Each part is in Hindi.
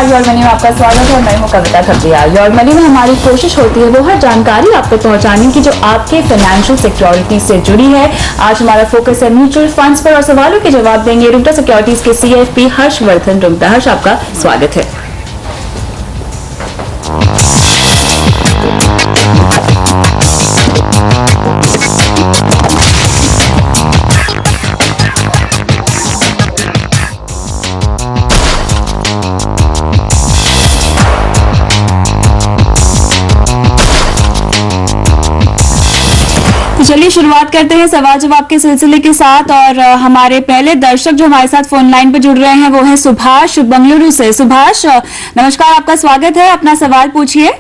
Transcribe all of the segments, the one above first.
योर मनी में आपका स्वागत है। मैं हूं कविता खत्रिया। योर मनी में हमारी कोशिश होती है वो हर जानकारी आप तक पहुंचाने की जो आपके फाइनेंशियल सिक्योरिटी से जुड़ी है। आज हमारा फोकस है म्यूचुअल फंड्स पर और सवालों के जवाब देंगे रुंगटा सिक्योरिटीज के CFP हर्षवर्धन रुंगटा। हर्ष, आपका स्वागत है। चलिए शुरुआत करते हैं सवाल जवाब के सिलसिले के साथ और हमारे पहले दर्शक जो हमारे साथ फोन लाइन पर जुड़ रहे हैं वो है सुभाष बंगलुरु से। सुभाष, नमस्कार, आपका स्वागत है। अपना सवाल पूछिए।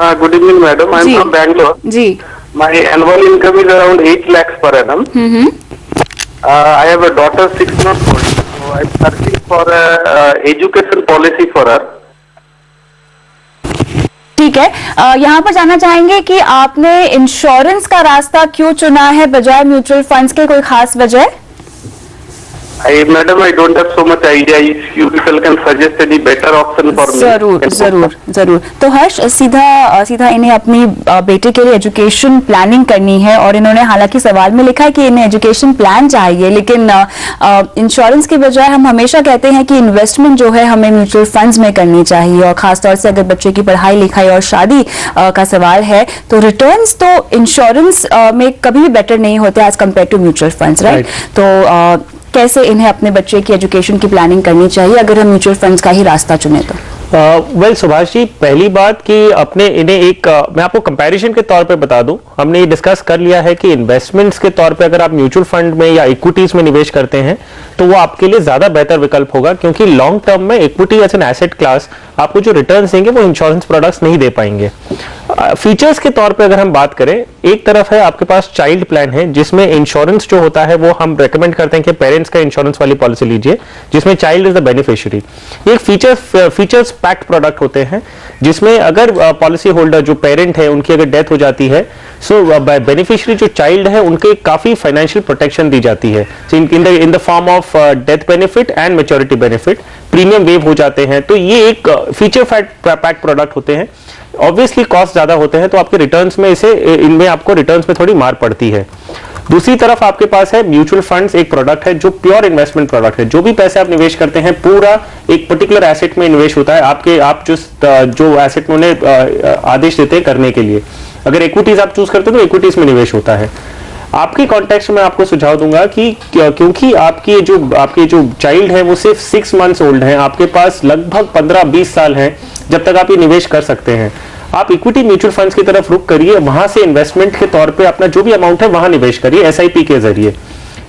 Good evening madam, I am from Bangalore. जी, my annual income is around 8 lakhs per annum. I have a daughter 6 months old, so I'm searching for a education policy for her. ठीक है। यहाँ पर जानना चाहेंगे कि आपने इंश्योरेंस का रास्ता क्यों चुना है बजाय म्यूचुअल फंड्स के, कोई खास वजह? Madam, I don't have so much idea. If you people can suggest any better option for me. जरूर। तो हर्ष, सीधा इन्हें अपनी बेटे के लिए एजुकेशन प्लानिंग करनी है और इन्होंने हालांकि सवाल में लिखा है कि इन्हें एजुकेशन प्लान चाहिए, लेकिन इंश्योरेंस की बजाय हम हमेशा कहते हैं कि इन्वेस्टमेंट जो है हमें म्यूचुअल फंड्स में करनी चाहिए। और खासतौर से अगर बच्चे की पढ़ाई लिखाई और शादी का सवाल है तो रिटर्न्स तो इंश्योरेंस में कभी भी बेटर नहीं होते as compare to mutual funds, right? तो कैसे इन्हें अपने बच्चे की एजुकेशन की प्लानिंग करनी चाहिए अगर हम म्यूचुअल फंड्स का ही रास्ता चुने तो? वेल सुभाष जी, पहली बात कि अपने इन्हें मैं आपको कंपैरिजन के तौर पे बता दूं, हमने ये डिस्कस कर लिया है कि इन्वेस्टमेंट्स के तौर पे अगर आप म्यूचुअल फंड में या इक्विटीज में निवेश करते हैं तो वो आपके लिए ज्यादा बेहतर विकल्प होगा, क्योंकि लॉन्ग टर्म में equity as an asset class आपको जो रिटर्न देंगे वो इंश्योरेंस प्रोडक्ट्स नहीं दे पाएंगे। फीचर्स के तौर पे अगर हम बात करें, एक तरफ है आपके पास चाइल्ड प्लान है जिसमें इंश्योरेंस जो होता है वो हम रेकमेंड करते हैं कि पेरेंट्स का इंश्योरेंस वाली पॉलिसी लीजिए जिसमें चाइल्ड इज द बेनिफिशियरी। ये फीचर्स पैक्ड प्रोडक्ट होते हैं जिसमें अगर पॉलिसी होल्डर जो पेरेंट है उनकी अगर डेथ हो जाती है सो बेनिफिशियरी जो चाइल्ड है उनके काफी फाइनेंशियल प्रोटेक्शन दी जाती है in the form of death benefit and maturity benefit. Premium wave हो जाते हैं, तो ये एक फीचर पैक्ड प्रोडक्ट होते हैं। ऑब्वियसली कॉस्ट ज्यादा होते हैं तो आपके रिटर्न्स में इनमें आपको रिटर्न्स में थोड़ी मार पड़ती है। दूसरी तरफ आपके पास है म्यूचुअल फंड्स, एक प्रोडक्ट है जो प्योर इन्वेस्टमेंट प्रोडक्ट है। जो भी पैसे आप निवेश करते हैं पूरा एक पर्टिकुलर एसेट में निवेश होता है, आप जो एसेट में उन्हें आदेश देते हैं करने के लिए। अगर इक्विटीज आप चूज करते हैं तो इक्विटीज में निवेश होता है। आपके कॉन्टेक्स्ट में आपको सुझाव दूंगा कि क्योंकि आपके जो चाइल्ड है वो सिर्फ 6 months ओल्ड है, आपके पास लगभग 15-20 साल हैं जब तक आप ये निवेश कर सकते हैं। आप इक्विटी म्यूचुअल फंड्स की तरफ रुख करिए, वहां से इन्वेस्टमेंट के तौर पे अपना जो भी अमाउंट है वहां निवेश करिए SIP के जरिए।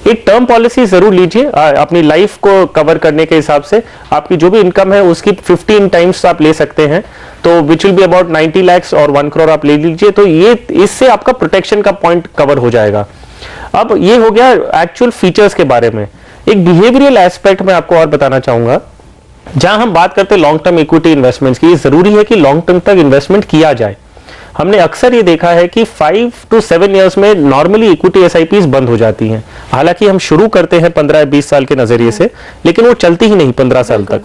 एक टर्म पॉलिसी जरूर लीजिए अपनी लाइफ को कवर करने के हिसाब से। आपकी जो भी इनकम है उसकी 15 times आप ले सकते हैं, तो which will be about 90 lakhs और 1 crore आप ले लीजिए, तो ये इससे आपका प्रोटेक्शन का पॉइंट कवर हो जाएगा। अब ये हो गया एक्चुअल फीचर्स के बारे में। एक बिहेवियरल एस्पेक्ट में आपको और बताना चाहूंगा। जहां हम बात करते हैं लॉन्ग टर्म इक्विटी इन्वेस्टमेंट्स की, जरूरी है कि लॉन्ग टर्म तक इन्वेस्टमेंट किया जाए। हमने अक्सर ये देखा है कि 5 to 7 years में नॉर्मली इक्विटी SIPs बंद हो जाती हैं। हालांकि हम शुरू करते हैं 15-20 साल के नजरिए से, लेकिन वो चलती ही नहीं 15 साल तक।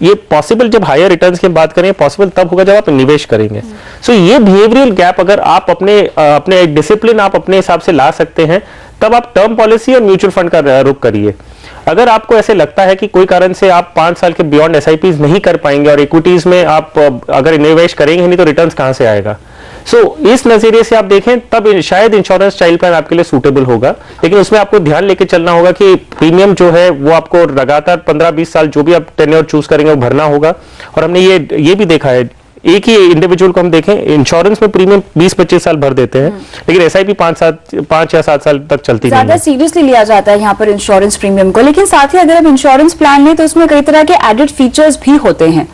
ये पॉसिबल, जब हायर रिटर्न्स की बात करें, पॉसिबल तब होगा जब आप निवेश करेंगे। ये बिहेवियरल गैप अगर आप अपने एक डिसिप्लिन आप अपने हिसाब से ला सकते हैं, तब आप टर्म पॉलिसी और म्यूचुअल फंड का रुख करिए। अगर आपको ऐसे लगता है कि कोई कारण से आप 5 साल के बियॉन्ड SIPs नहीं कर पाएंगे और इक्विटीज में आप अगर निवेश करेंगे नहीं तो रिटर्न्स कहां से आएगा? इस नजरिए से आप देखें तब शायद इंश्योरेंस चाइल्ड प्लान आपके लिए सूटेबल होगा, लेकिन उसमें आपको ध्यान लेके चलना होगा कि प्रीमियम जो है वो आपको लगातार 15-20 साल जो भी आप टेन्योर चूज करेंगे वो भरना होगा। और हमने ये भी देखा है, एक ही इंडिविजुअल को हम देखें, इंश्योरेंस में प्रीमियम 20-25 साल भर देते हैं, लेकिन SIP 5 या 7 साल तक चलती नहीं है। ज्यादा सीरियसली लिया जाता है यहाँ पर इंश्योरेंस प्रीमियम को, लेकिन साथ ही अगर हम इंश्योरेंस प्लान लें तो उसमें कई तरह के एडेड फीचर्स भी होते हैं।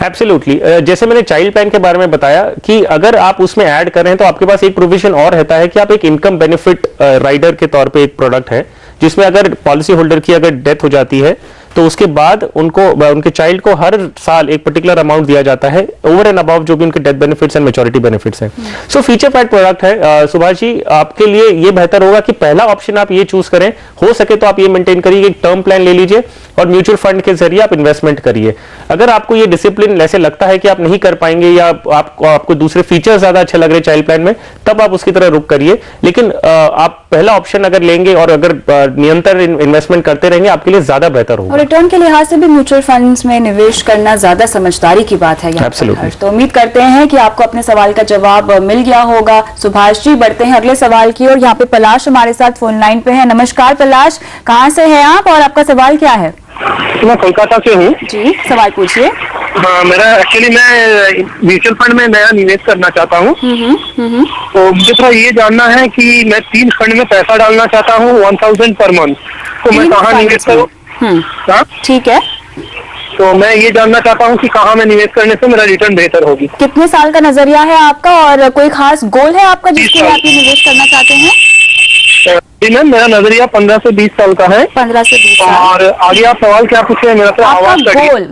एब्सोल्युटली, जैसे मैंने चाइल्ड प्लान के बारे में बताया कि अगर आप उसमें ऐड कर रहे हैं तो आपके पास एक प्रोविजन और रहता है कि आप एक इनकम बेनिफिट राइडर के तौर पे एक प्रोडक्ट है जिसमें अगर पॉलिसी होल्डर की अगर डेथ हो जाती है तो उसके बाद उनके चाइल्ड को हर साल एक पर्टिकुलर अमाउंट दिया जाता है ओवर एंड अबव जो भी उनके death benefits and maturity benefits हैं। सो फीचर पैक्ड प्रोडक्ट है। सुभाष जी, आपके लिए ये बेहतर होगा कि पहला ऑप्शन आप ये चूज करें, हो सके तो आप ये मेंटेन करिए कि टर्म प्लान ले लीजिए और म्यूचुअल फंड के जरिए आप इन्वेस्टमेंट करिए। अगर आपको ये डिसिप्लिन ऐसे लगता है कि आप नहीं कर पाएंगे या आपको दूसरे फीचर्स ज्यादा अच्छे लग रहे चाइल्ड प्लान में, तब आप उसकी तरह रुक करिए। लेकिन आप पहला ऑप्शन अगर लेंगे और अगर निरंतर इन्वेस्टमेंट करते रहेंगे, आपके लिए ज्यादा बेहतर होगा। और रिटर्न के लिहाज से भी म्यूचुअल फंड्स में निवेश करना ज्यादा समझदारी की बात है यहाँ पर। तो उम्मीद करते हैं कि आपको अपने सवाल का जवाब मिल गया होगा। सुभाष जी, बढ़ते हैं अगले सवाल की ओर। यहाँ पे पलाश हमारे साथ फोन लाइन पे है। नमस्कार पलाश, कहाँ से हैं आप और आपका सवाल क्या है? मैं कोलकाता से हूँ जी, सवाल पूछिए। हाँ, मैं म्यूचुअल फंड में नया निवेश करना चाहता हूँ। तो मुझे थोड़ा ये जानना है कि मैं 3 फंड में पैसा डालना चाहता हूँ 1000 पर मंथ, तो मैं कहाँ निवेश करूँ? ठीक है, तो मैं ये जानना चाहता हूँ कि कहाँ मैं निवेश करने से मेरा रिटर्न बेहतर होगी। कितने साल का नजरिया है आपका और कोई खास गोल है आपका जिसके लिए आप ये निवेश करना चाहते हैं? जी मैम, मेरा नजरिया 15 से 20 साल का है। 15 से 20 साल। और आगे आप सवाल क्या पूछे? मेरा तो आवाज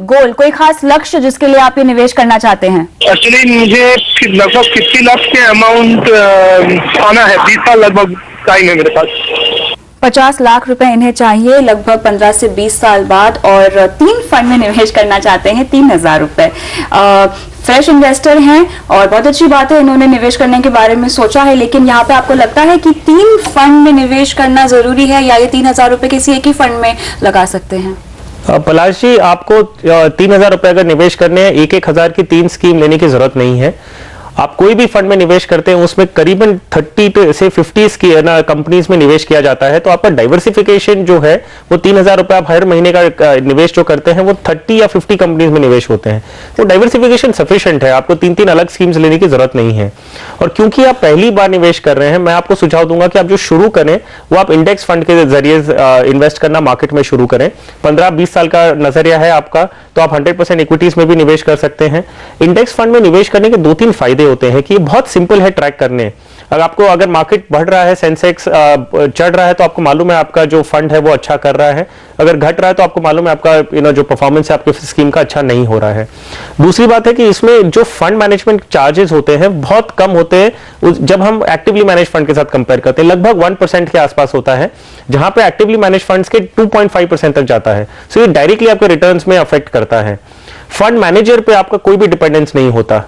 गोल कोई खास लक्ष्य जिसके लिए आप ये निवेश करना चाहते हैं? एक्चुअली मुझे लगभग 50 लाख के अमाउंट आना है। 20 साल लगभग टाइम है मेरे पास। 50 लाख रुपए इन्हें चाहिए लगभग 15 से 20 साल बाद और 3 फंड में निवेश करना चाहते हैं 3000 रुपए। फ्रेश इन्वेस्टर हैं और बहुत अच्छी बात है, इन्होंने निवेश करने के बारे में सोचा है। लेकिन यहाँ पे आपको लगता है कि 3 फंड में निवेश करना जरूरी है या ये 3000 रुपए किसी एक ही फंड में लगा सकते हैं? पलाश जी, आपको 3000 रुपए अगर निवेश करने हैं, 1,000 की 3 स्कीम लेने की जरूरत नहीं है। आप कोई भी फंड में निवेश करते हैं उसमें करीबन 30 से 50 की कंपनीज में निवेश किया जाता है। तो आपका डाइवर्सिफिकेशन जो है वो 3000 रुपए आप हर महीने का निवेश जो करते हैं वो 30 या 50 कंपनीज में निवेश होते हैं। तो डाइवर्सिफिकेशन सफिशिएंट है, आपको 3 अलग स्कीम्स लेने की जरूरत नहीं है। और क्योंकि आप पहली बार निवेश कर रहे हैं, मैं आपको सुझाव दूंगा कि आप जो शुरू करें वो आप इंडेक्स फंड के जरिए इन्वेस्ट करना मार्केट में शुरू करें। 15-20 साल का नजरिया है आपका, तो आप 100% इक्विटीज में भी निवेश कर सकते हैं। इंडेक्स फंड में निवेश करने के 2-3 फायदे होते हैं कि ये बहुत सिंपल है ट्रैक करने। अगर मार्केट बढ़ रहा है, सेंसेक्स चढ़ रहा है, तो आपको मालूम है आपका जो फंड है वो अच्छा कर रहा है। अगर घट रहा है तो आपको मालूम है आपका जो परफॉर्मेंस है आपके स्कीम का अच्छा नहीं हो रहा है। दूसरी बात है कि इसमें जो फंड मैनेजमेंट चार्जेस होते हैं बहुत कम होते हैं जब हम एक्टिवली मैनेज फंड के साथ कंपेयर करते हैं। लगभग 1% के आसपास होता है, जहां पे एक्टिवली मैनेज फंड्स के 2.5% तक जाता है। सो ये डायरेक्टली आपके रिटर्न्स में अफेक्ट करता है। फंड मैनेजर पे आपका कोई भी डिपेंडेंस नहीं होता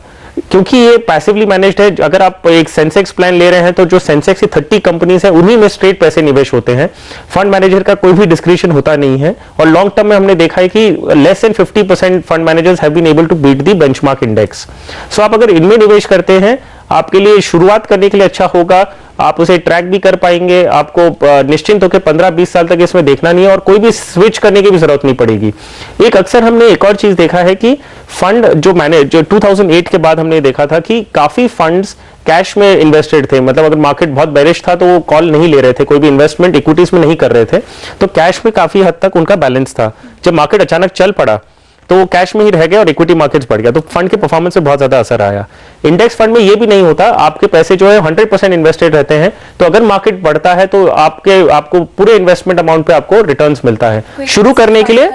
क्योंकि ये पैसिवली मैनेज्ड है। अगर आप एक सेंसेक्स प्लान ले रहे हैं तो जो सेंसेक्स की 30 कंपनीज है उन्हीं में स्ट्रेट पैसे निवेश होते हैं। फंड मैनेजर का कोई भी डिस्क्रिप्शन होता नहीं है। और लॉन्ग टर्म में हमने देखा है कि less than 50% fund managers have been able to beat the benchmark index. So आप अगर इनमें निवेश करते हैं, आपके लिए शुरुआत करने के लिए अच्छा होगा। आप उसे ट्रैक भी कर पाएंगे, आपको निश्चिंत होकर 15-20 साल तक इसमें देखना नहीं है और कोई भी स्विच करने की भी जरूरत नहीं पड़ेगी। एक अक्सर हमने एक और चीज देखा है कि फंड जो 2008 के बाद हमने देखा था कि काफी फंड्स कैश में इन्वेस्टेड थे। मतलब अगर मार्केट बहुत बेरिश था तो वो कॉल नहीं ले रहे थे, कोई भी इन्वेस्टमेंट इक्विटीज में नहीं कर रहे थे, तो कैश में काफी हद तक उनका बैलेंस था। जब मार्केट अचानक चल पड़ा तो वो कैश में ही रह गया और इक्विटी मार्केट्स बढ़ गया, तो फंड के परफॉर्मेंस पे बहुत ज्यादा असर आया। इंडेक्स फंड में ये भी नहीं होता, आपके पैसे जो है 100% इन्वेस्टेड रहते हैं। तो अगर मार्केट बढ़ता है तो आपको पूरे इन्वेस्टमेंट अमाउंट पे आपको रिटर्न्स मिलता है। शुरू करने के लिए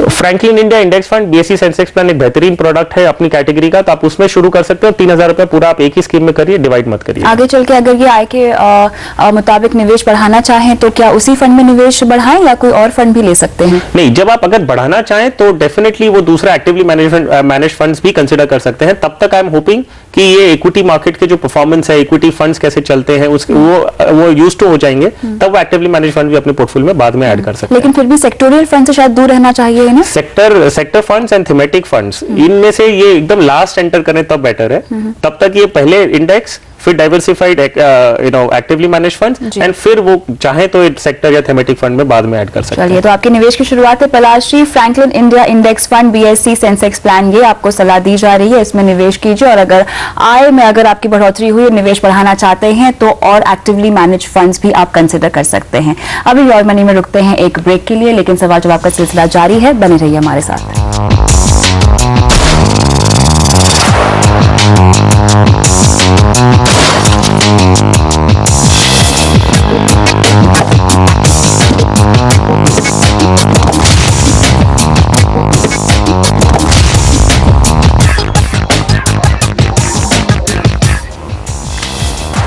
Franklin India index fund BSE Sensex plan एक बेहतरीन प्रोडक्ट है अपनी कैटेगरी का, तो आप उसमें शुरू कर सकते हो। 3000 रुपए पूरा आप एक ही स्कीम में करिए, डिवाइड मत करिए। आगे चल के अगर ये आय के मुताबिक निवेश बढ़ाना चाहें तो क्या उसी फंड में निवेश बढ़ाएं या कोई और फंड भी ले सकते हैं? नहीं, जब आप अगर बढ़ाना चाहें तो डेफिनेटली वो दूसरा एक्टिवली मैनेज फंड्स भी कंसिडर कर सकते हैं। तब तक आई एम होपिंग कि ये इक्विटी मार्केट के जो परफॉर्मेंस है, इक्विटी फंड्स कैसे चलते हैं उसके वो यूज्ड टू हो जाएंगे, तब वो एक्टिवली मैनेज फंड भी अपने पोर्टफोलियो में बाद में ऐड कर सकते हैं। लेकिन फिर भी सेक्टोरियल फंड से शायद दूर रहना चाहिए ना? Sector funds and thematic funds, इनमें से ये एकदम लास्ट एंटर करें तब बेटर है। तब तक ये पहले इंडेक्स, फिर diversified actively manage funds and फिर वो चाहे तो सेक्टर या थीमेटिक फंड में बाद में ऐड कर सकते हैं। चलिए, तो आपके निवेश की शुरुआत है Palash ji. Franklin India index fund BSE Sensex plan, ये आपको सलाह दी जा रही है, इसमें निवेश कीजिए। और अगर आय में अगर आपकी बढ़ोतरी हुई, निवेश बढ़ाना चाहते हैं तो और एक्टिवली मैनेज फंड्स भी आप कंसिडर कर सकते हैं। अभी योर मनी में रुकते हैं एक ब्रेक के लिए, लेकिन सवाल जवाब का सिलसिला जारी है, बने रहिए हमारे साथ।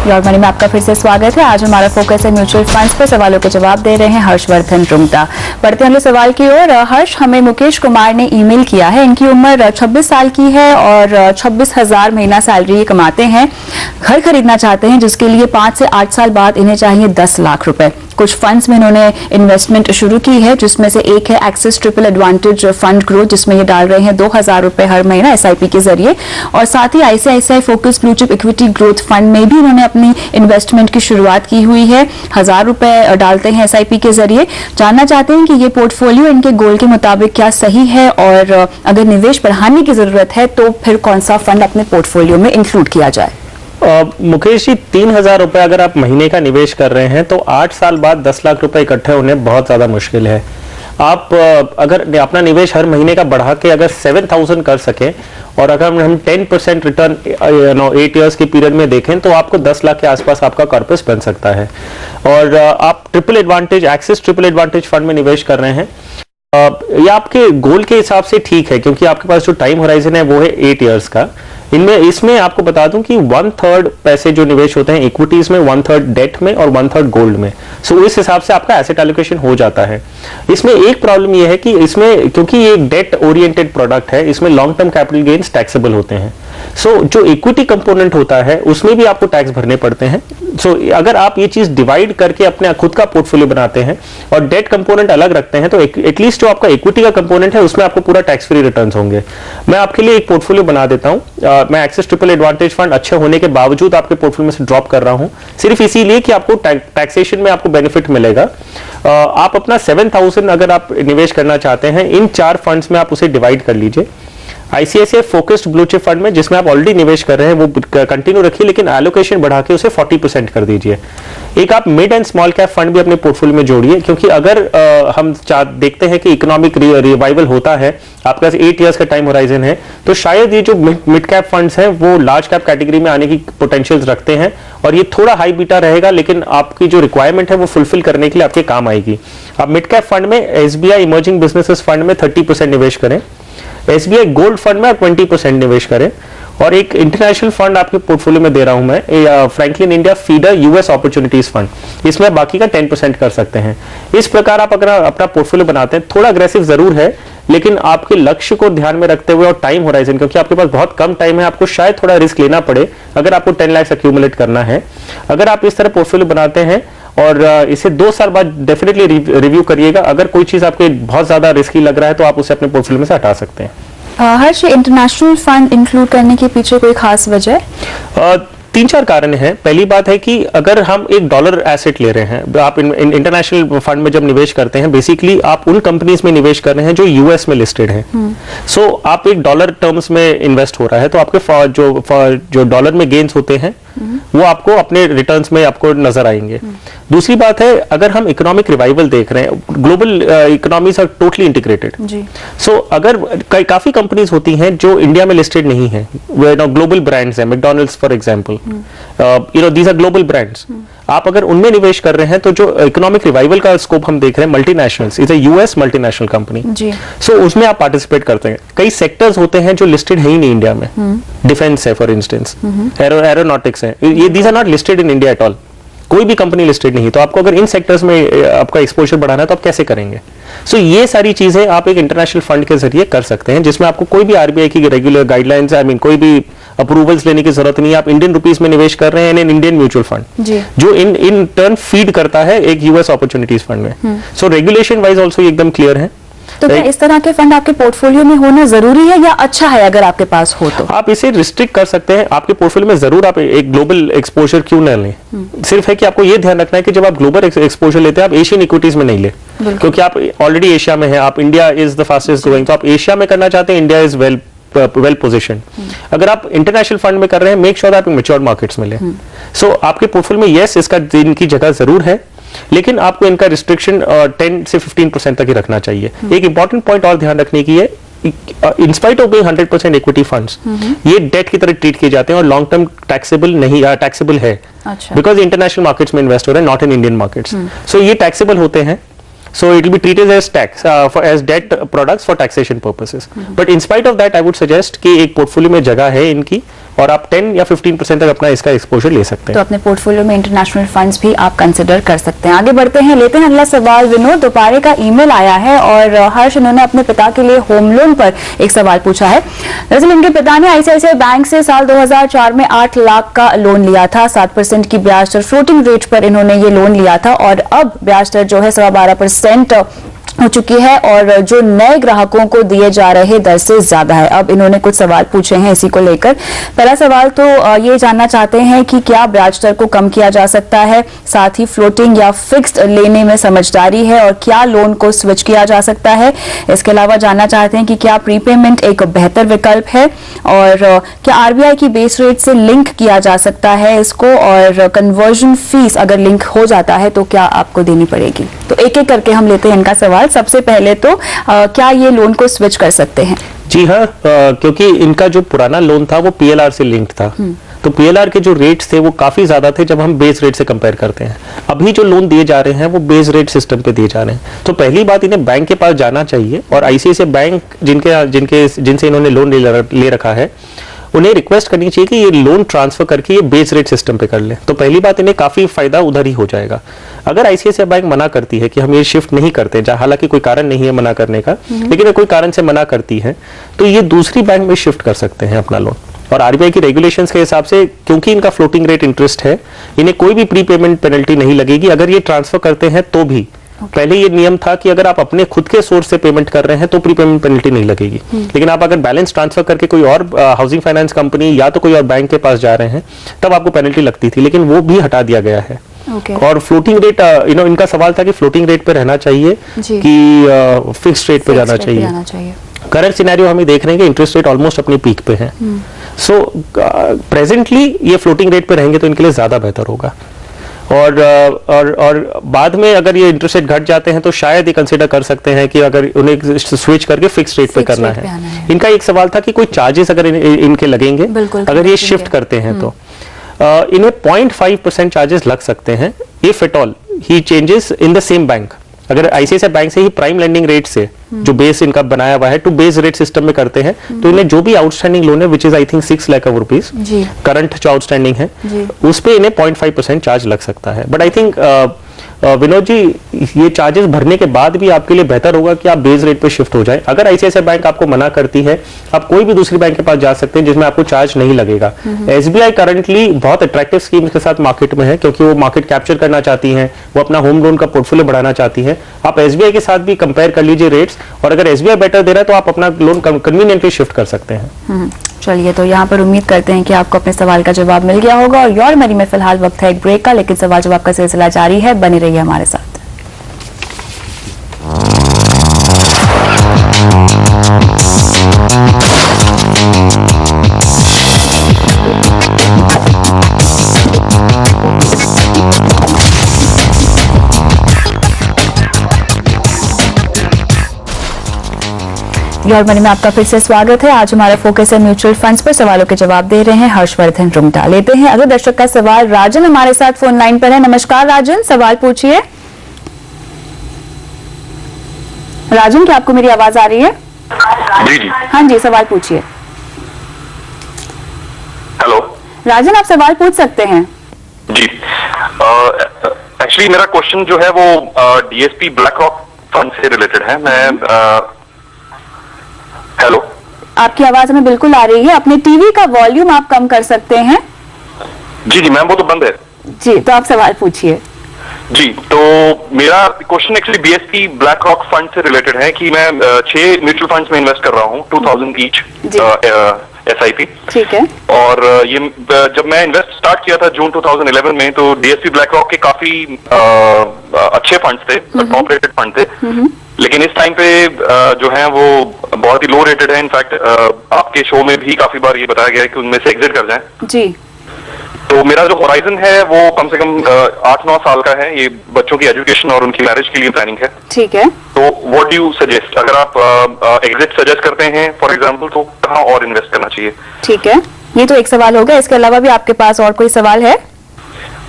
योर मनी में आपका फिर से स्वागत है। आज हमारा फोकस है म्यूचुअल फंड्स पर। सवालों के जवाब दे रहे हैं हर्षवर्धन रुंगटा। बढ़ते हैं अगले सवाल की ओर। हर्ष, हमें मुकेश कुमार ने ईमेल किया है। इनकी उम्र 26 साल की है और 26,000 महीना सैलरी कमाते हैं। घर खरीदना चाहते हैं जिसके लिए 5 से 8 साल बाद इन्हें चाहिए 10 लाख रुपए। कुछ फंड्स में इन्होंने इन्वेस्टमेंट शुरू की है, जिसमें से एक है axis triple advantage fund growth, जिसमें ये डाल रहे हैं 2,000 रुपए हर महीना SIP के जरिए। और साथ ही ICICI focus blue chip equity growth fund में भी इन्होंने अपनी इन्वेस्टमेंट की शुरुआत की हुई है। 1,000 रुपए डालते हैं SIP के जरिए। जानना चाहते हैं कि ये पोर्टफोलियो इनके गोल के मुताबिक क्या सही है, और अगर निवेश बढ़ाने की जरूरत है तो फिर कौन सा फंड अपने पोर्टफोलियो में इंक्लूड किया जाए। मुकेश जी, 3,000 रुपए अगर आप महीने का निवेश कर रहे हैं तो 8 साल बाद 10 लाख रुपए इकट्ठे होने बहुत ज्यादा मुश्किल है। आप अगर अपना निवेश हर महीने का बढ़ा के अगर 7,000 कर सके, और अगर हम 10% रिटर्न 8 इयर्स के पीरियड में देखें तो आपको 10 लाख के आसपास आपका कॉर्पस बन सकता है। और आप triple advantage, axis triple advantage fund में निवेश कर रहे हैं, ये आपके गोल के हिसाब से ठीक है, क्योंकि आपके पास जो टाइम होराइजन है वो है 8 इयर्स का। इसमें आपको बता दूं कि 1/3 पैसे जो निवेश होते हैं इक्विटीज में, 1/3 डेट में और 1/3 गोल्ड में। सो इस हिसाब से आपका एसेट एलोकेशन हो जाता है। इसमें एक प्रॉब्लम यह है कि इसमें, क्योंकि ये एक डेट ओरिएंटेड प्रोडक्ट है, इसमें long term capital gains taxable होते हैं। सो जो इक्विटी कंपोनेंट होता है उसमें भी आपको टैक्स भरने पड़ते हैं। सो अगर आप ये चीज डिवाइड करके अपने खुद का पोर्टफोलियो बनाते हैं और डेट कंपोनेंट अलग रखते हैं तो एटलीस्ट जो आपका इक्विटी का कंपोनेंट है उसमें आपको पूरा टैक्स फ्री रिटर्न्स होंगे। मैं आपके लिए एक पोर्टफोलियो बना देता हूं। मैं एक्सिस ट्रिपल एडवांटेज फंड अच्छे होने के बावजूद आपके पोर्टफोलियो में से ड्रॉप कर रहा हूं, सिर्फ इसीलिए कि आपको टैक्सेशन में आपको बेनिफिट मिलेगा। आप अपना 7,000 अगर आप निवेश करना चाहते हैं इन 4 फंड्स में, आप उसे डिवाइड कर लीजिए। ICICI focused blue chip fund में, जिसमें आप ऑलरेडी निवेश कर रहे हैं, वो कंटिन्यू रखिए, लेकिन एलोकेशन बढ़ा के उसे 40% कर दीजिए। एक आप mid and small cap fund भी अपने पोर्टफोलियो में जोड़िए, क्योंकि अगर हम देखते हैं कि इकोनॉमिक रिवाइवल होता है, आपके पास 8 इयर्स का टाइम होराइजन है, तो शायद ये जो मिड कैप फंड्स हैं वो लार्ज कैप कैटेगरी में आने की पोटेंशियल्स रखते हैं, और ये थोड़ा हाई बीटा रहेगा, लेकिन आपकी जो रिक्वायरमेंट है वो फुलफिल करने के लिए आपके काम आएगी। आप मिड कैप फंड में SBI इमर्जिंग बिजनेसेस फंड में 30% निवेश करें, SBI गोल्ड फंड में 20% निवेश करें, और एक इंटरनेशनल फंड आपके पोर्टफोलियो में दे रहा हूं मैं, Franklin India feeder US opportunities fund, इसमें बाकी का 10% कर सकते हैं। इस प्रकार आप अगर अपना पोर्टफोलियो बनाते हैं, थोड़ा अग्रेसिव जरूर है, लेकिन आपके लक्ष्य को ध्यान में रखते हुए और टाइम होराइजन, क्योंकि आपके पास बहुत कम टाइम है, आपको शायद थोड़ा रिस्क लेना पड़े अगर आपको 10 लाख एक्यूमुलेट करना है। अगर आप इस तरह पोर्टफोलियो बनाते हैं और इसे 2 साल बाद डेफिनेटली रिव्यू करिएगा। अगर कोई चीज आपको बहुत ज्यादा रिस्की लग रहा है तो आप उसे अपने पोर्टफोलियो में से हटा सकते हैं। हर्ष, इंटरनेशनल फंड इंक्लूड करने के पीछे कोई खास वजह? 3-4 कारण हैं। पहली बात है कि अगर हम एक डॉलर एसेट ले रहे हैं, आप इंटरनेशनल फंड में जब निवेश करते हैं, बेसिकली आप उन कंपनीज में निवेश कर रहे हैं जो US में लिस्टेड हैं। सो आप एक डॉलर टर्म्स में इन्वेस्ट हो रहा है, तो आपके जो डॉलर में गेन्स होते हैं वो आपको अपने रिटर्न्स में आपको नजर आएंगे। दूसरी बात है, अगर हम इकोनॉमिक रिवाइवल देख रहे हैं, global economies are totally integrated. So अगर काफी कंपनीज होती हैं जो इंडिया में लिस्टेड नहीं है, ग्लोबल ब्रांड्स हैं, McDonald's for example, these are global brands. आप अगर उनमें निवेश कर रहे हैं तो जो इकोनॉमिक रिवाइवल का स्कोप हम देख रहे हैं, multinationals, is a US multinational company, so उसमें आप पार्टिसिपेट करते हैं। कई सेक्टर्स होते हैं जो लिस्टेड है ही नहीं इंडिया में, डिफेंस है फॉर इंस्टेंस, एरोनॉटिक्स है, ये these are not listed in India at all, कोई भी कंपनी लिस्टेड नहीं। तो आपको अगर इन सेक्टर्स में आपका एक्सपोजर बढ़ाना है तो आप कैसे करेंगे? सो ये सारी चीजें आप एक इंटरनेशनल फंड के जरिए कर सकते हैं, जिसमें आपको कोई भी RBI की रेगुलर गाइडलाइंस, कोई भी अप्रूवल्स लेने की जरूरत नहीं है। आप इंडियन रुपीस में निवेश कर रहे हैं इन इंडियन म्यूचुअल फंड, जो इन टर्न फीड करता है एक US अपॉर्चुनिटीज फंड में। सो रेगुलेशन वाइज ऑल्सो एकदम क्लियर है। तो क्या इस तरह के फंड आपके पोर्टफोलियो में होना जरूरी है, या अच्छा है अगर आपके पास हो तो? आप इसे रिस्ट्रिक्ट कर सकते हैं आपके पोर्टफोलियो में, जरूर आप एक ग्लोबल एक्सपोजर क्यों न लें। सिर्फ है कि आपको ये ध्यान रखना है कि जब आप ग्लोबल एक्सपोजर लेते हैं, आप एशियन इक्विटीज में नहीं ले, क्योंकि आप ऑलरेडी एशिया में हैं। आप India is the fastest growing, तो आप एशिया में करना चाहते हैं, इंडिया इज वेल पोजिशन। अगर आप इंटरनेशनल फंड में कर रहे हैं, मेक श्योर आप मैच्योर मार्केट्स में लें। सो आपके पोर्टफोलियो में यस, इसका इनकी जगह जरूर है, लेकिन आपको इनका रिस्ट्रिक्शन 10 से 15% तक ही रखना चाहिए। एक इंपॉर्टेंट पॉइंट और ध्यान रखने की है, in spite of being 100% equity funds, ये डेट की तरह ट्रीट किए जाते हैं और लॉन्ग टर्म टैक्सेबल है, बिकॉज इंटरनेशनल मार्केट्स में इन्वेस्ट हो रहे हैं, नॉट इन इंडियन मार्केट्स। सो ये टैक्सेबल होते हैं, so it will be treated as tax as debt products for taxation purposes. But in spite of that, I would suggest कि एक पोर्टफोलियो में जगह है इनकी, और आप 10 या 15% तक अपना इसका एक्सपोजर ले सकते तो हैं। अपने पोर्टफोलियो में इंटरनेशनल फंड्स भी आप कंसिडर कर सकते हैं। आगे बढ़ते हैं, लेते हैं अगला सवाल। विनोद दोपारे का ईमेल आया है और हर्ष, इन्होंने अपने पिता के लिए होम लोन पर एक सवाल पूछा है। दरअसल इनके पिता ने आईसीआईसीआई बैंक से साल 2004 में 8 लाख का लोन लिया था। 7% की ब्याज दर फ्लोटिंग रेट पर इन्होंने ये लोन लिया था और अब ब्याज दर जो है 12.25% हो चुकी है और जो नए ग्राहकों को दिए जा रहे दर से ज्यादा है। अब इन्होंने कुछ सवाल पूछे हैं इसी को लेकर। पहला सवाल तो ये जानना चाहते हैं कि क्या ब्याज दर को कम किया जा सकता है, साथ ही फ्लोटिंग या फिक्स्ड लेने में समझदारी है और क्या लोन को स्विच किया जा सकता है। इसके अलावा जानना चाहते हैं कि क्या प्रीपेमेंट एक बेहतर विकल्प है और क्या आरबीआई की बेस रेट से लिंक किया जा सकता है इसको, और कन्वर्जन फीस अगर लिंक हो जाता है तो क्या आपको देनी पड़ेगी। तो एक एक करके हम लेते हैं इनका सवाल। सबसे पहले तो क्या ये लोन को स्विच कर सकते हैं? जी हाँ, क्योंकि इनका जो पुराना लोन था वो पीएलआर से लिंक्ड था, तो पीएलआर के जो रेट्स थे वो काफी ज्यादा थे जब हम बेस रेट से कंपेयर करते हैं। अभी जो लोन दिए जा रहे हैं वो बेस रेट सिस्टम पे दिए जा रहे हैं। तो पहली बात, इन्हें बैंक के पास जाना चाहिए और आईसीआईसीआई बैंक जिनसे इन्होंने लोन ले रखा है उन्हें रिक्वेस्ट करनी चाहिए कि ये लोन ट्रांसफर करके ये बेस रेट सिस्टम पे कर लें। तो पहली बात, इन्हें काफी फायदा उधर ही हो जाएगा। अगर आईसीआईसीआई बैंक मना करती है कि हम ये शिफ्ट नहीं करते, हालांकि कोई कारण नहीं है मना करने का, लेकिन कोई कारण से मना करती है तो ये दूसरी बैंक में शिफ्ट कर सकते हैं अपना लोन। और आरबीआई की रेगुलेशंस के हिसाब से, क्योंकि इनका फ्लोटिंग रेट इंटरेस्ट है, इन्हें कोई भी प्री पेमेंट पेनल्टी नहीं लगेगी अगर ये ट्रांसफर करते हैं तो भी। पहले ये नियम था कि अगर आप अपने खुद के सोर्स से पेमेंट कर रहे हैं तो प्री पेमेंट पेनल्टी नहीं लगेगी, लेकिन आप अगर बैलेंस ट्रांसफर करके कोई और हाउसिंग फाइनेंस कंपनी या तो कोई और बैंक के पास जा रहे हैं तब आपको पेनल्टी लगती थी, लेकिन वो भी हटा दिया गया है। और फ्लोटिंग रेट, इनका सवाल था कि फ्लोटिंग रेट पे रहना चाहिए कि फिक्स्ड रेट पे जाना चाहिए। करंट सिनेरियो हम देख रहे हैं कि इंटरेस्ट रेट ऑलमोस्ट अपनी पीक पे है। सो प्रेजेंटली ये फ्लोटिंग रेट पे रहेंगे तो इनके लिए ज्यादा बेहतर होगा। और बाद में अगर ये इंटरेस्ट रेट घट जाते हैं तो शायद ये कंसीडर कर सकते हैं कि अगर उन्हें स्विच करके फिक्स रेट पे करना है। इनका एक सवाल था कि कोई चार्जेस अगर इनके लगेंगे अगर ये शिफ्ट करते हैं तो इन्हें 0.5% चार्जेस लग सकते हैं if at all he changes in the same bank. अगर आईसीआईसीआई बैंक से ही प्राइम लेंडिंग रेट से जो बेस इनका बनाया हुआ है टू बेस रेट सिस्टम में करते हैं तो इन्हें जो भी आउटस्टैंडिंग लोन है which is I think 6 lakh rupees current जो आउटस्टैंडिंग है उस पे इन्हें 0.5% चार्ज लग सकता है। But I think Vinod ji, ये चार्जेस भरने के बाद भी आपके लिए बेहतर होगा कि आप बेस रेट पे शिफ्ट हो जाएं। अगर आईसीआईसीआई बैंक आपको मना करती है, आप कोई भी दूसरी बैंक के पास जा सकते हैं जिसमें आपको चार्ज नहीं लगेगा। एसबीआई करंटली बहुत अट्रैक्टिव स्कीम के साथ मार्केट में है क्योंकि वो मार्केट कैप्चर करना चाहती हैं, वो अपना होम लोन का पोर्टफोलियो बढ़ाना चाहती हैं। आप एसबीआई के साथ भी कंपेयर कर लीजिए रेट्स, और अगर एसबीआई बेटर दे रहा है तो आप अपना लोन कन्वीनियंटली शिफ्ट कर सकते हैं। चलिए, तो यहाँ पर उम्मीद करते हैं कि आपको अपने सवाल का जवाब मिल गया होगा। और योर मनी में फिलहाल वक्त है एक ब्रेक का, लेकिन सवाल जवाब का सिलसिला जारी है, बने रहिए हमारे साथ। योर मनी में आपका फिर से स्वागत है। आज हमारा फोकस है म्यूचुअल फंड्स पर। सवालों के जवाब दे रहे हैं हर्षवर्धन रुंगटा। लेते हैं अगले दर्शक का सवाल। राजन हमारे साथ फोन लाइन पर है। नमस्कार राजन, सवाल पूछिए। राजन, क्या आपको मेरी आवाज आ रही है? जी जी। हाँ जी, सवाल पूछिए। हेलो राजन, आप सवाल पूछ सकते हैं। जी। एक्चुअली मेरा क्वेश्चन जो है वो डीएसपी ब्लैक रॉक फंड से रिलेटेड है। मैं हेलो, आपकी आवाज हमें बिल्कुल आ रही है। अपने टीवी का वॉल्यूम आप कम कर सकते हैं। जी जी मैम, वो तो बंद है। जी, तो आप सवाल पूछिए। जी, तो मेरा question actually BSP black rock fund से रिलेटेड है कि मैं 6 म्यूचुअल फंड्स में इन्वेस्ट कर रहा हूँ, 2000 ईच SIP। ठीक है। और ये जब मैं इन्वेस्ट स्टार्ट किया था जून 2011 में, तो डीएसपी ब्लैक रॉक के काफी अच्छे फंड्स थे, टॉप रेटेड फंड थे। लेकिन इस टाइम पे जो है वो बहुत ही लो रेटेड है। इनफैक्ट आपके शो में भी काफी बार ये बताया गया है कि उनमें से एग्जिट कर जाएं। जी। तो मेरा जो होराइजन है वो कम से कम 8-9 साल का है। ये बच्चों की एजुकेशन और उनकी मैरिज के लिए प्लानिंग है। ठीक है। तो व्हाट डू यू सजेस्ट? अगर आप एग्जिट सजेस्ट करते हैं फॉर एग्जांपल, तो कहाँ और इन्वेस्ट करना चाहिए? ठीक है, ये तो एक सवाल हो गया। इसके अलावा भी आपके पास और कोई सवाल है?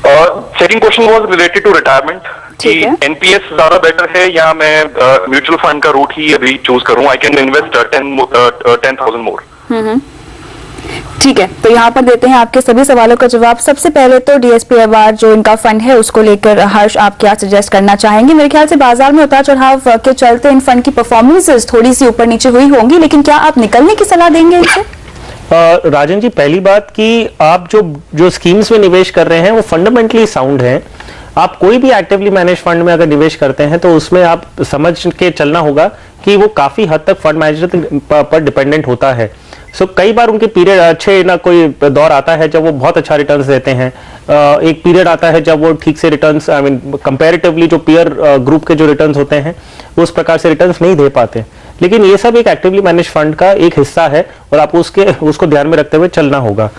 Second question was related to retirement कि एनपीएस ज्यादा बेटर है या मैं म्यूचुअल फंड का रूट ही अभी चूज करूं? I can invest 10,000 more. ठीक है, तो यहाँ पर देते हैं आपके सभी सवालों का जवाब। सबसे पहले तो डीएसपी अवार्ड जो इनका फंड है उसको लेकर हर्ष आप क्या सजेस्ट करना चाहेंगे? मेरे ख्याल से बाजार में उतार चढ़ाव के चलते इन फंड की परफॉर्मेंसेस थोड़ी सी ऊपर नीचे हुई होंगी, लेकिन क्या आप निकलने की सलाह देंगे इनसे? राजन जी, पहली बात कि आप जो स्कीम्स में निवेश कर रहे हैं वो फंडामेंटली साउंड है। आप कोई भी एक्टिवली मैनेज फंड में अगर निवेश करते हैं तो उसमें आप समझ के चलना होगा कि वो काफी हद तक फंड मैनेजर पर डिपेंडेंट होता है। कई बार उनके पीरियड अच्छे ना, कोई दौर आता है जब वो बहुत अच्छा रिटर्न्स देते हैं, एक पीरियड आता है जब वो ठीक से रिटर्न्स, आई मीन कंपैरेटिवली जो पीयर ग्रुप के जो रिटर्न्स होते हैं उस प्रकार से रिटर्न्स नहीं दे पाते। लेकिन ये सब एक एक्टिवली मैनेज फंड का एक हिस्सा है और आपको उसको ध्यान में रखते हुए चलना होगा।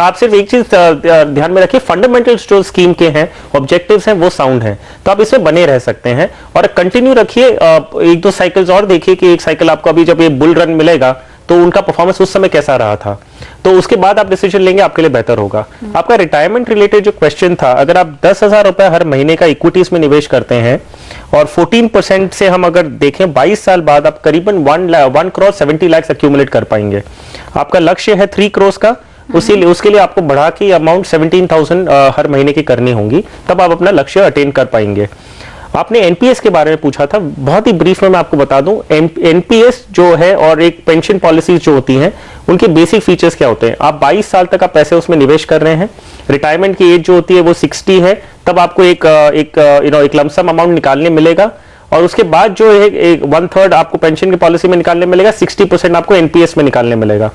आप सिर्फ एक चीज ध्यान में रखिए, फंडामेंटल्स जो स्कीम के हैं, ऑब्जेक्टिव्स हैं, वो साउंड हैं, तो आप इसमें बने रह सकते हैं और कंटिन्यू रखिए। एक दो साइकिल्स और देखिए कि एक साइकिल आपको अभी जब ये बुल रन मिलेगा तो उनका परफॉर्मेंस उस समय कैसा रहा था, तो उसके बाद आप डिसीजन लेंगे, आपके लिए बेहतर होगा। आपका रिटायरमेंट रिलेटेड जो क्वेश्चन था, अगर आप 10,000 रुपए हर महीने का इक्विटीज में निवेश करते हैं और 14% से हम अगर देखें 22 साल बाद आप करीबन 1 करोड़ 70 लाख एक्यूमुलेट कर पाएंगे। आपका लक्ष्य है 3 करोड़ का, उसके लिए आपको बढ़ा के अमाउंट 17,000 हर महीने की करनी होंगी, तब आप अपना लक्ष्य अटेन कर पाएंगे। आपने एनपीएस के बारे में पूछा था, बहुत ही ब्रीफ में मैं आपको बता दूं, एनपीएस जो है और एक पेंशन पॉलिसीज जो होती हैं उनके बेसिक फीचर्स क्या होते हैं। आप 22 साल तक आप पैसे उसमें निवेश कर रहे हैं, रिटायरमेंट की एज जो होती है वो 60 है, तब आपको एक लमसम अमाउंट निकालने मिलेगा और उसके बाद जो है 1/3 आपको पेंशन की पॉलिसी में निकालने मिलेगा, 60% आपको एनपीएस में निकालने मिलेगा।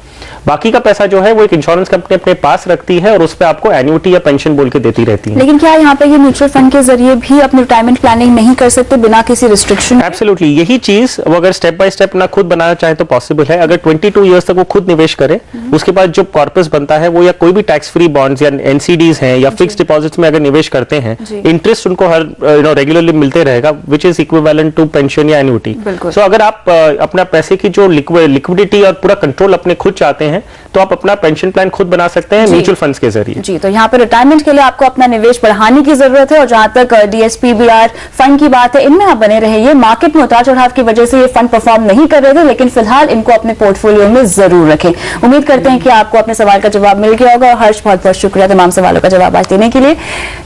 बाकी का पैसा जो है वो एक इंश्योरेंस कंपनी अपने पास रखती है और उस पर आपको एन्युटी या पेंशन बोल के देती रहती है। लेकिन क्या यहाँ पे ये म्यूचुअल फंड के जरिए भी अपनी रिटायरमेंट प्लानिंग नहीं कर सकते बिना किसी रिस्ट्रिक्शन? एब्सोल्युटली, यही चीज वो अगर स्टेप बाय स्टेप ना खुद बनाना चाहे तो पॉसिबल है। अगर 22 ईयर्स तक वो खुद निवेश करे, उसके बाद जो कॉर्पस बनता है वो या कोई भी टैक्स फ्री बॉन्ड्स या एनसीडीज हैं या फिक्स डिपॉजिट्स में अगर निवेश करते हैं, इंटरेस्ट उनको हर रेगुलरली मिलते रहेगा, which is equivalent to pension या एन्युटी। सो अगर आप अपना पैसे की जो लिक्विडिटी और पूरा कंट्रोल अपने खुद चाहते हैं तो आप अपना पेंशन प्लान खुद बना सकते हैं म्यूचुअल फंड्स के जरिए। जी, तो यहाँ पर रिटायरमेंट के लिए आपको अपना निवेश बढ़ाने की जरूरत है और जहां तक डीएसपीबीआर फंड की बात है, इनमें आप बने रहिए। मार्केट में उतार चढ़ाव की वजह से ये फंड परफॉर्म नहीं कर रहे थे, लेकिन फिलहाल इनको अपने पोर्टफोलियो में जरूर रखें। उम्मीद करते हैं कि आपको अपने सवाल का जवाब मिल गया होगा। हर्ष, बहुत बहुत शुक्रिया तमाम सवालों का जवाब आज देने के लिए।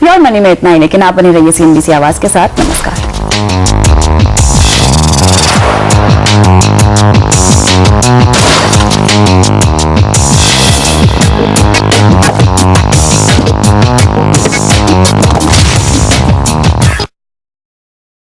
योर मनी में इतना ही, लेकिन आप बने रहिए सीएनबीसी आवाज के साथ। नमस्कार।